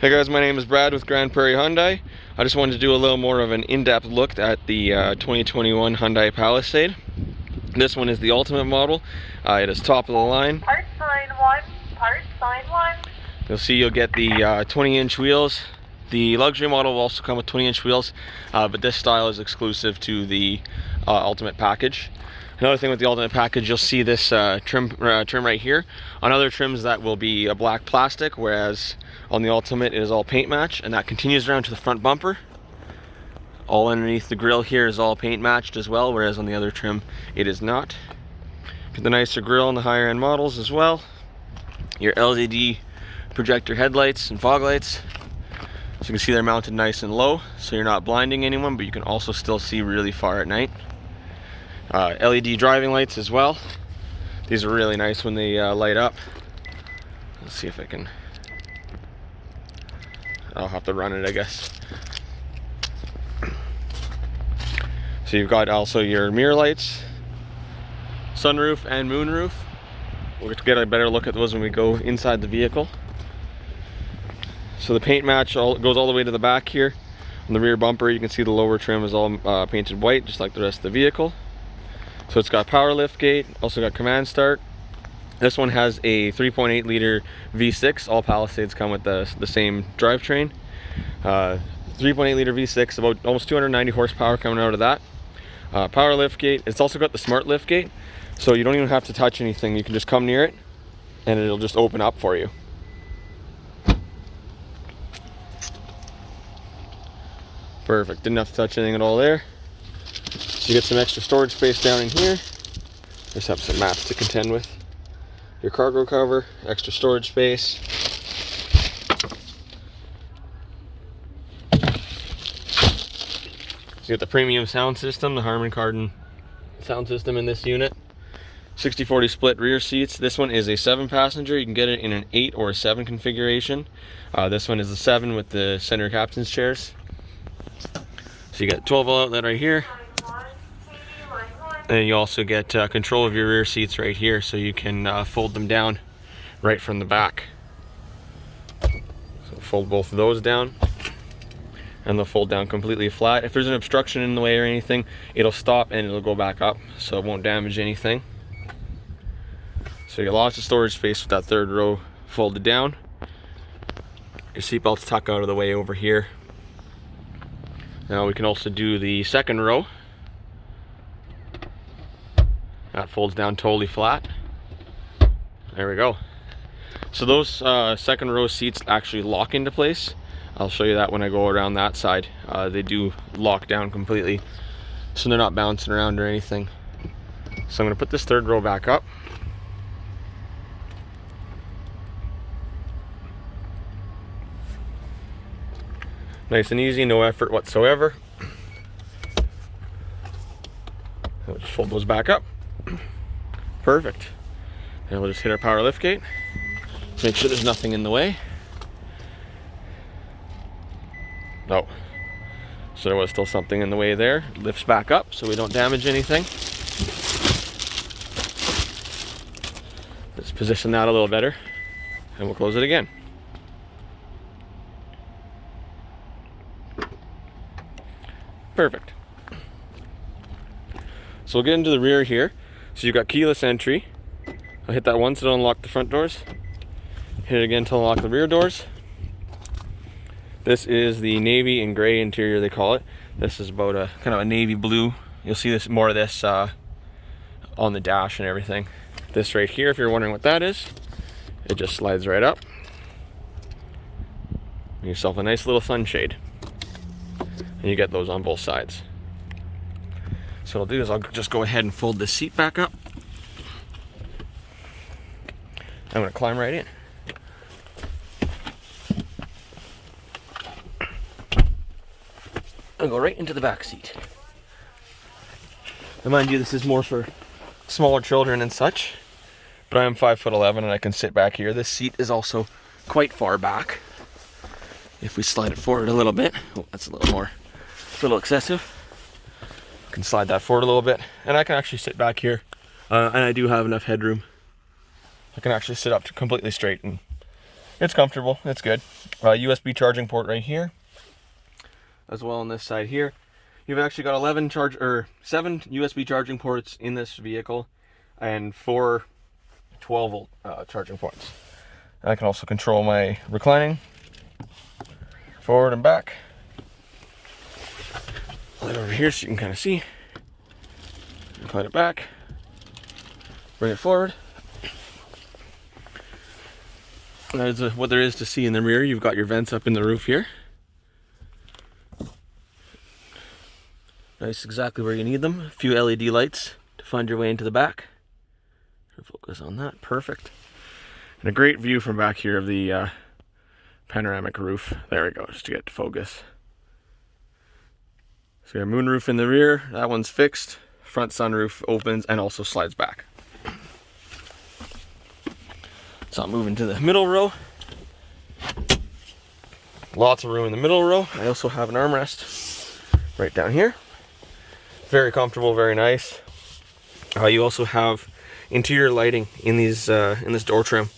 Hey guys, my name is Brad with Grande Prairie Hyundai. I just wanted to do a little more of an in-depth look at the 2021 Hyundai Palisade. This one is the ultimate model. It is top of the line. Part sign 1, part sign 1. You'll see you'll get the 20-inch wheels. The luxury model will also come with 20-inch wheels, but this style is exclusive to the ultimate package. Another thing with the ultimate package, you'll see this trim right here. On other trims that will be a black plastic, whereas on the ultimate it is all paint match, and that continues around to the front bumper. All underneath the grille here is all paint matched as well, whereas on the other trim it is not. Get the nicer grille on the higher end models as well. Your LED projector headlights and fog lights. So you can see they're mounted nice and low, so you're not blinding anyone, but you can also still see really far at night. LED driving lights as well. These are really nice when they light up. Let's see if I can... I'll have to run it, I guess. So you've got also your mirror lights, sunroof and moonroof. We'll get a better look at those when we go inside the vehicle. So the paint match goes all the way to the back here. On the rear bumper, you can see the lower trim is all painted white, just like the rest of the vehicle. So it's got power lift gate, also got command start. This one has a 3.8 liter V6. All Palisades come with the same drivetrain. 3.8 liter V6, about almost 290 horsepower coming out of that. Power lift gate. It's also got the smart lift gate, so you don't even have to touch anything. You can just come near it and it'll just open up for you. Perfect, didn't have to touch anything at all there. So you get some extra storage space down in here. Just have some mats to contend with. Your cargo cover, extra storage space. You get the premium sound system, the Harman Kardon sound system in this unit. 60/40 split rear seats. This one is a 7-passenger. You can get it in an 8 or a 7 configuration. This one is a 7 with the center captain's chairs. So you got 12-volt outlet right here. And you also get control of your rear seats right here, so you can fold them down right from the back. So fold both of those down, and they'll fold down completely flat. If there's an obstruction in the way or anything, it'll stop and it'll go back up, so it won't damage anything. So you get lots of storage space with that third row folded down. Your seatbelts tuck out of the way over here. Now we can also do the second row. That folds down totally flat. There we go. So those second row seats actually lock into place. I'll show you that when I go around that side. They do lock down completely, so they're not bouncing around or anything. So I'm going to put this third row back up. Nice and easy, no effort whatsoever. I'll just fold those back up. Perfect. And we'll just hit our power lift gate. Make sure there's nothing in the way. No. So there was still something in the way there. It lifts back up so we don't damage anything. Let's position that a little better, and we'll close it again. Perfect. So we'll get into the rear here. So you've got keyless entry. I'll hit that once to unlock the front doors. Hit it again to unlock the rear doors. This is the navy and gray interior, they call it. This is about a kind of a navy blue. You'll see this more of this on the dash and everything. This right here, if you're wondering what that is, it just slides right up. Make yourself a nice little sunshade. And you get those on both sides. So what I'll do is I'll just go ahead and fold this seat back up. I'm going to climb right in. I'll go right into the back seat. And mind you, this is more for smaller children and such, but I am 5'11" and I can sit back here. This seat is also quite far back. If we slide it forward a little bit, oh, that's a little excessive. Can slide that forward a little bit, and I can actually sit back here, and I do have enough headroom. I can actually sit up completely straight and It's comfortable. It's good. USB charging port right here, as well on this side here. You've actually got 7 USB charging ports in this vehicle, and 4 12-volt charging ports. I can also control my reclining, forward and back. Light over here so you can kind of see. Recline it back, bring it forward. That's what there is to see in the rear. You've got your vents up in the roof here. Nice, exactly where you need them. A few LED lights to find your way into the back. Focus on that, perfect. And a great view from back here of the panoramic roof. There we go, just to get to focus. So your moonroof in the rear, that one's fixed. Front sunroof opens and also slides back. So I'm moving to the middle row. Lots of room in the middle row. I also have an armrest right down here. Very comfortable, very nice. You also have interior lighting in these in this door trim,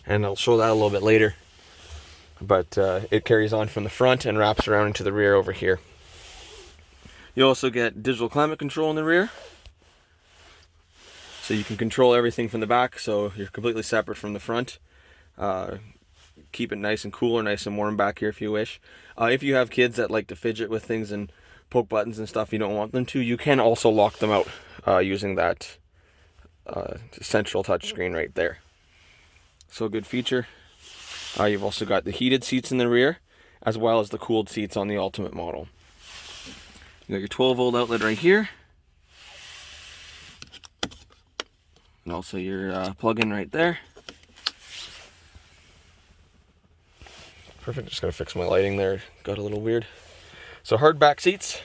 and I'll show that a little bit later. But it carries on from the front and wraps around into the rear over here. You also get digital climate control in the rear, so you can control everything from the back, so you're completely separate from the front. Keep it nice and cool or nice and warm back here if you wish. If you have kids that like to fidget with things and poke buttons and stuff, you don't want them to, you can also lock them out using that central touchscreen right there. So a good feature. You've also got the heated seats in the rear, as well as the cooled seats on the Ultimate model. You got your 12-volt outlet right here, and also your plug-in right there. Perfect. Just gotta fix my lighting there. Got a little weird. So hard back seats.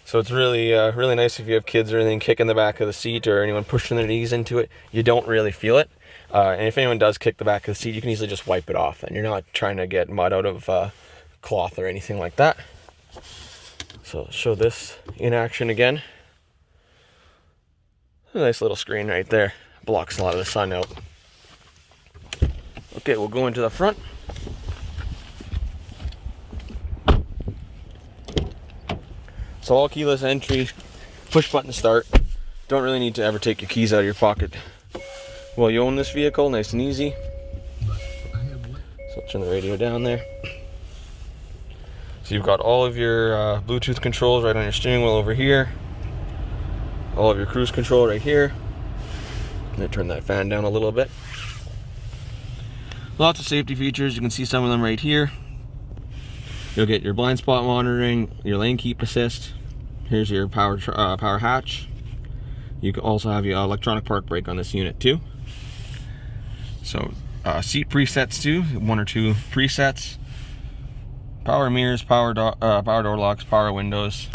So it's really really nice if you have kids or anything kicking the back of the seat, or anyone pushing their knees into it. You don't really feel it. And if anyone does kick the back of the seat, you can easily just wipe it off, and you're not trying to get mud out of cloth or anything like that. So I'll show this in action again. A nice little screen right there. Blocks a lot of the sun out. Okay, we'll go into the front. So all keyless entry, push button start. Don't really need to ever take your keys out of your pocket while you own this vehicle, nice and easy. So I'll turn the radio down there. So you've got all of your Bluetooth controls right on your steering wheel over here. All of your cruise control right here. I'm gonna turn that fan down a little bit. Lots of safety features, you can see some of them right here. You'll get your blind spot monitoring, your lane keep assist. Here's your power hatch. You can also have your electronic park brake on this unit too. So seat presets too, 1 or 2 presets. Power mirrors, power door locks, power windows.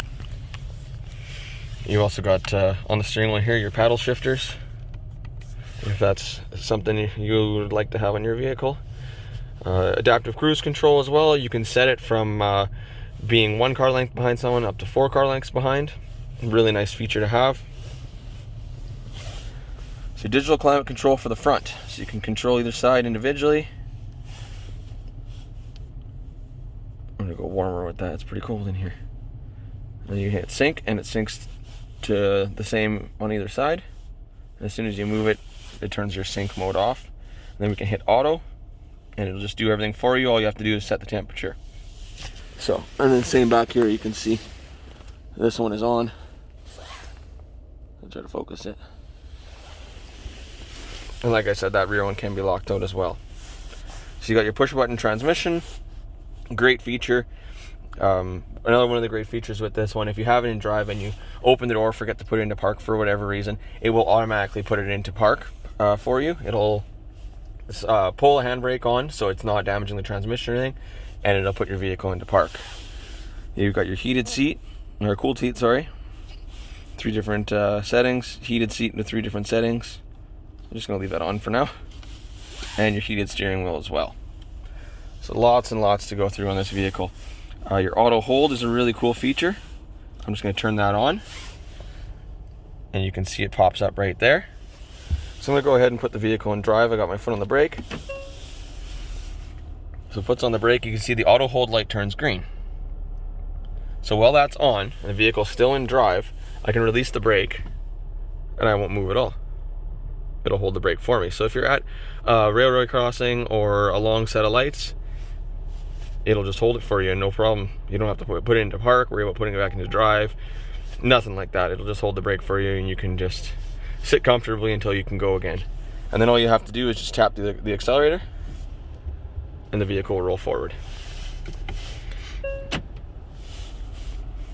You also got on the steering wheel here your paddle shifters, if that's something you would like to have on your vehicle. Adaptive cruise control as well. You can set it from being 1 car length behind someone up to 4 car lengths behind. Really nice feature to have. So digital climate control for the front, so you can control either side individually. I'm gonna go warmer with that, it's pretty cold in here. And you hit sync, and it syncs to the same on either side. And as soon as you move it, it turns your sync mode off. And then we can hit auto, and it'll just do everything for you. All you have to do is set the temperature. So, and then same back here, you can see this one is on. I'll try to focus it. And like I said, that rear one can be locked out as well. So you got your push button transmission. Great feature. Another one of the great features with this one, if you have it in drive and you open the door, forget to put it into park for whatever reason, it will automatically put it into park for you. It'll pull a handbrake on so it's not damaging the transmission or anything, and it'll put your vehicle into park. You've got your heated seat, or cooled seat, sorry. 3 different settings, heated seat with 3 different settings. I'm just gonna leave that on for now. And your heated steering wheel as well. So lots and lots to go through on this vehicle. Your auto hold is a really cool feature. I'm just going to turn that on, and you can see it pops up right there. So I'm gonna go ahead and put the vehicle in drive. I got my foot on the brake. So foot's on the brake, you can see the auto hold light turns green. So while that's on, and the vehicle's still in drive, I can release the brake and I won't move at all. It'll hold the brake for me. So if you're at a railroad crossing or a long set of lights, it'll just hold it for you, no problem. You don't have to put it into park, worry about putting it back into drive, nothing like that. It'll just hold the brake for you and you can just sit comfortably until you can go again. And then all you have to do is just tap the accelerator and the vehicle will roll forward.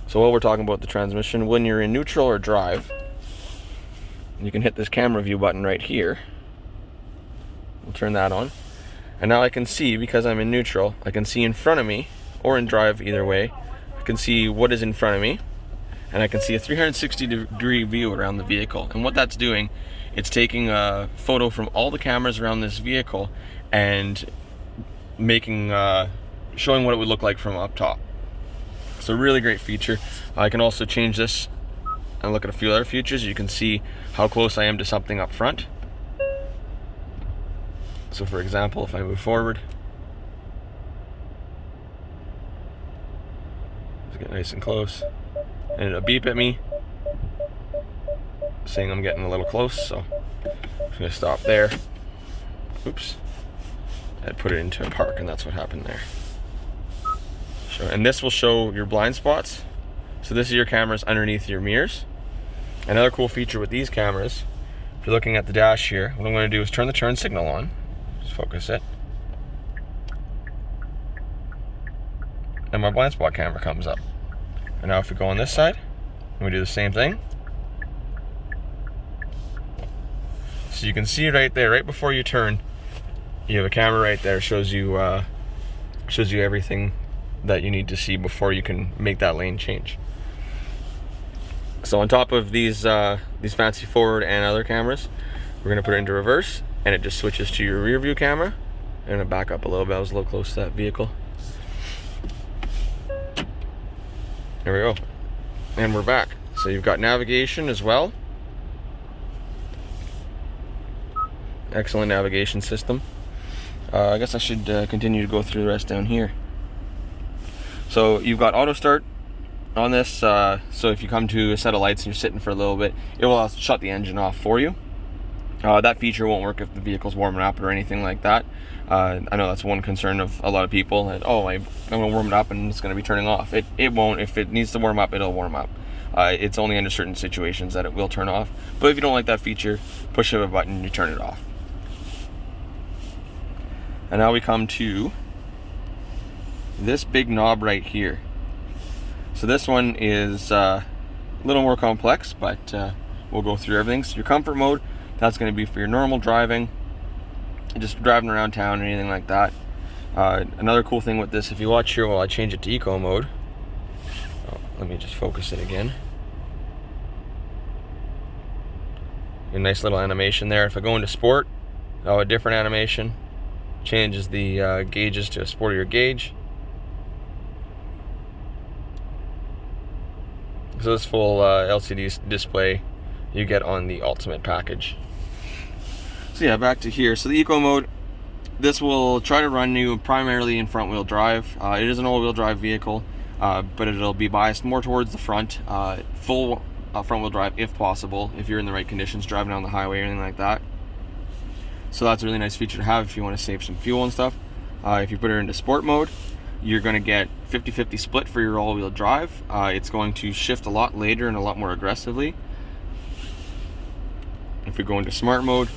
So while we're talking about the transmission, when you're in neutral or drive, you can hit this camera view button right here. We'll turn that on. And now I can see, because I'm in neutral, I can see in front of me, or in drive, either way, I can see what is in front of me, and I can see a 360-degree view around the vehicle. And what that's doing, it's taking a photo from all the cameras around this vehicle and showing what it would look like from up top. So really great feature. I can also change this and look at a few other features. You can see how close I am to something up front. So for example, if I move forward, let's get nice and close, and it'll beep at me saying I'm getting a little close, so I'm just gonna stop there. Oops. I'd put it into a park, and that's what happened there. And this will show your blind spots. So this is your cameras underneath your mirrors. Another cool feature with these cameras, if you're looking at the dash here, what I'm going to do is turn the turn signal on. Just focus it. And my blind spot camera comes up. And now if we go on this side, and we do the same thing. So you can see right there, right before you turn, you have a camera right there, shows you everything that you need to see before you can make that lane change. So on top of these fancy forward and other cameras, we're gonna put it into reverse, and it just switches to your rear view camera. I'm gonna back up a little bit. I was a little close to that vehicle. There we go, and we're back. So you've got navigation as well. Excellent navigation system. I guess I should continue to go through the rest down here. So you've got auto start on this, so if you come to a set of lights and you're sitting for a little bit, it will shut the engine off for you. That feature won't work if the vehicle's warming up or anything like that. I know that's one concern of a lot of people, that, oh, I'm going to warm it up and it's going to be turning off. It won't. If it needs to warm up, it'll warm up. It's only under certain situations that it will turn off. But if you don't like that feature, push of a button and you turn it off. And now we come to this big knob right here. So this one is a little more complex, but we'll go through everything. So your comfort mode, that's going to be for your normal driving, just driving around town or anything like that. Another cool thing with this, if you watch here while I change it to eco mode, let me just focus it again. A nice little animation there. If I go into sport, a different animation. Changes the gauges to a sportier gauge. So this full LCD display you get on the Ultimate package. So yeah, back to here. So the eco mode, this will try to run you primarily in front wheel drive. It is an all-wheel drive vehicle, but it'll be biased more towards the front. Full front wheel drive if possible, if you're in the right conditions driving down the highway or anything like that. So that's a really nice feature to have if you want to save some fuel and stuff. If you put it into sport mode, you're going to get 50-50 split for your all-wheel drive. It's going to shift a lot later and a lot more aggressively. If we go into smart mode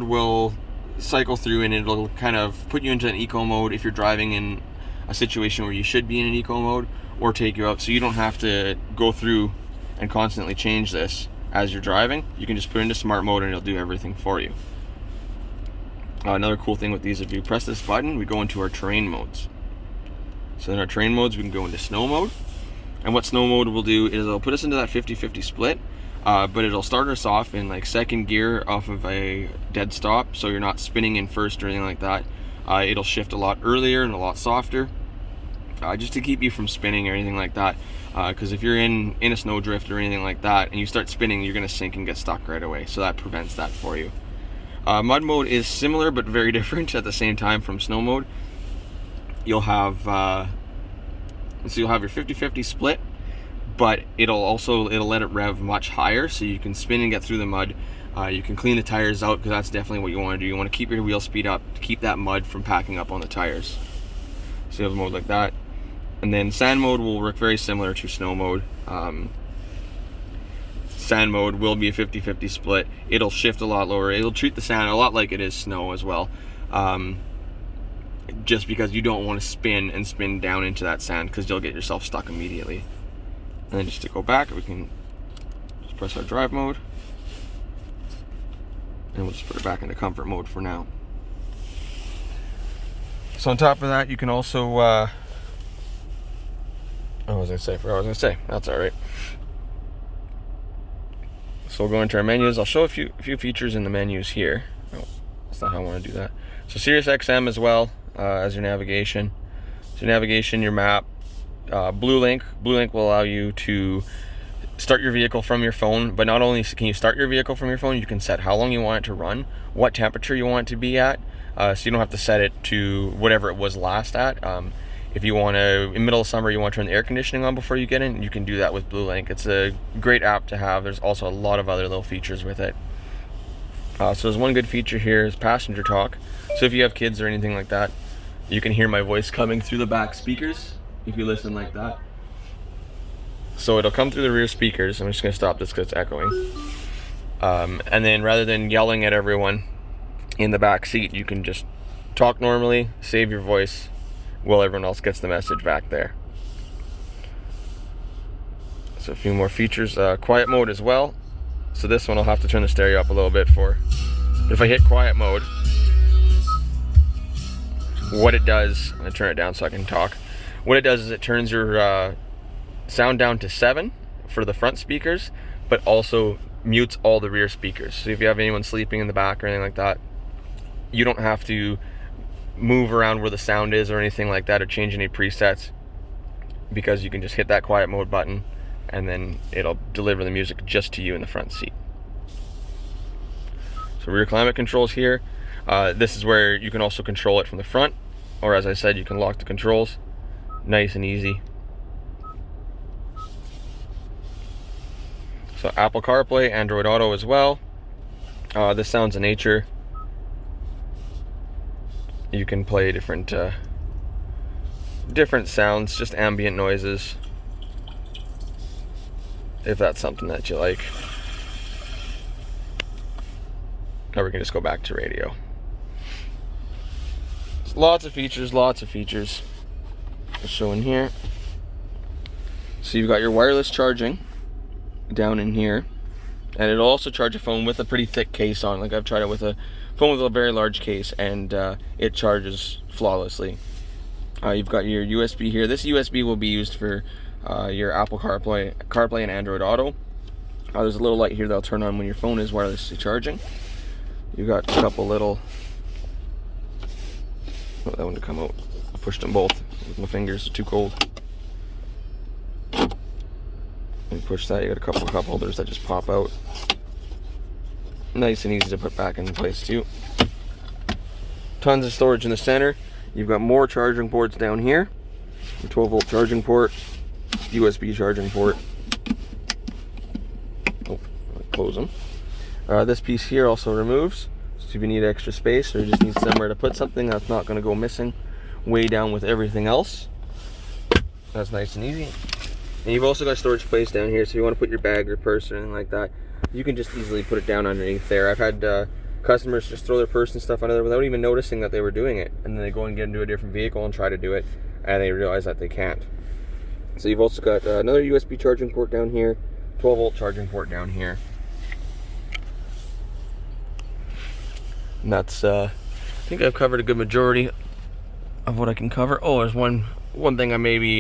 will cycle through and it'll kind of put you into an eco mode if you're driving in a situation where you should be in an eco mode, or take you out, so you don't have to go through and constantly change this as you're driving. You can just put it into smart mode and it'll do everything for you. Another cool thing with these, if you press this button, we go into our terrain modes. So in our terrain modes, we can go into snow mode. And what snow mode will do is it'll put us into that 50-50 split, but it'll start us off in like second gear off of a dead stop, so you're not spinning in first or anything like that. It'll shift a lot earlier and a lot softer. just to keep you from spinning or anything like that. Because if you're in a snowdrift or anything like that and you start spinning, you're going to sink and get stuck right away. So that prevents that for you. Mud mode is similar but very different at the same time from snow mode. You'll have your 50-50 split, but it'll let it rev much higher, so you can spin and get through the mud. You can clean the tires out, because that's definitely what you want to do. You want to keep your wheel speed up to keep that mud from packing up on the tires. So you have a mode like that. And then sand mode will work very similar to snow mode. Sand mode will be a 50-50 split. It'll shift a lot lower. It'll treat the sand a lot like it is snow as well. Just because you don't want to spin down into that sand, because you'll get yourself stuck immediately. And then just to go back, we can just press our drive mode. And we'll just put it back into comfort mode for now. So on top of that, you can also, what was I going to say? That's all right. So we'll go into our menus. I'll show a few features in the menus here. Oh, that's not how I want to do that. So Sirius XM as well as your navigation. So your navigation, your map, Blue Link. Blue Link will allow you to start your vehicle from your phone, but not only can you start your vehicle from your phone, you can set how long you want it to run, what temperature you want it to be at, so you don't have to set it to whatever it was last at. If you want to, in the middle of summer, you want to turn the air conditioning on before you get in, you can do that with Blue Link. It's a great app to have. There's also a lot of other little features with it. So there's one good feature here is passenger talk. So if you have kids or anything like that, you can hear my voice coming through the back speakers if you listen like that. So it'll come through the rear speakers. I'm just going to stop this because it's echoing. And then rather than yelling at everyone in the back seat, you can just talk normally, save your voice, while everyone else gets the message back there. So a few more features. Quiet mode as well. So this one I'll have to turn the stereo up a little bit for. But if I hit quiet mode, what it does, I'm going to turn it down so I can talk. What it does is it turns your sound down to 7 for the front speakers, but also mutes all the rear speakers. So if you have anyone sleeping in the back or anything like that, you don't have to move around where the sound is or anything like that, or change any presets, because you can just hit that quiet mode button and then it'll deliver the music just to you in the front seat. So rear climate controls here. This is where you can also control it from the front, or as I said, you can lock the controls. Nice and easy. So Apple CarPlay, Android Auto as well. This sounds of nature. You can play different sounds, just ambient noises, if that's something that you like. Or we can just go back to radio. So lots of features. I'll show in here. So you've got your wireless charging down in here, and it'll also charge a phone with a pretty thick case on. Like I've tried it with a phone with a very large case, and it charges flawlessly. You've got your USB here. This USB will be used for your Apple CarPlay and Android Auto. There's a little light here that'll turn on when your phone is wirelessly charging. You've got a couple little, that one to come out. I pushed them both with my fingers, too cold. And push that, you got a couple of cup holders that just pop out. Nice and easy to put back in place too. Tons of storage in the center. You've got more charging ports down here. A 12-volt charging port, USB charging port. Oh, close them. This piece here also removes. So if you need extra space or you just need somewhere to put something that's not going to go missing way down with everything else, that's nice and easy. And you've also got storage place down here, so if you want to put your bag or purse or anything like that, you can just easily put it down underneath there. I've had customers just throw their purse and stuff under there without even noticing that they were doing it, and then they go and get into a different vehicle and try to do it, and they realize that they can't. So you've also got another USB charging port down here, 12-volt charging port down here. And that's, I think I've covered a good majority of what I can cover. Oh, there's one thing I maybe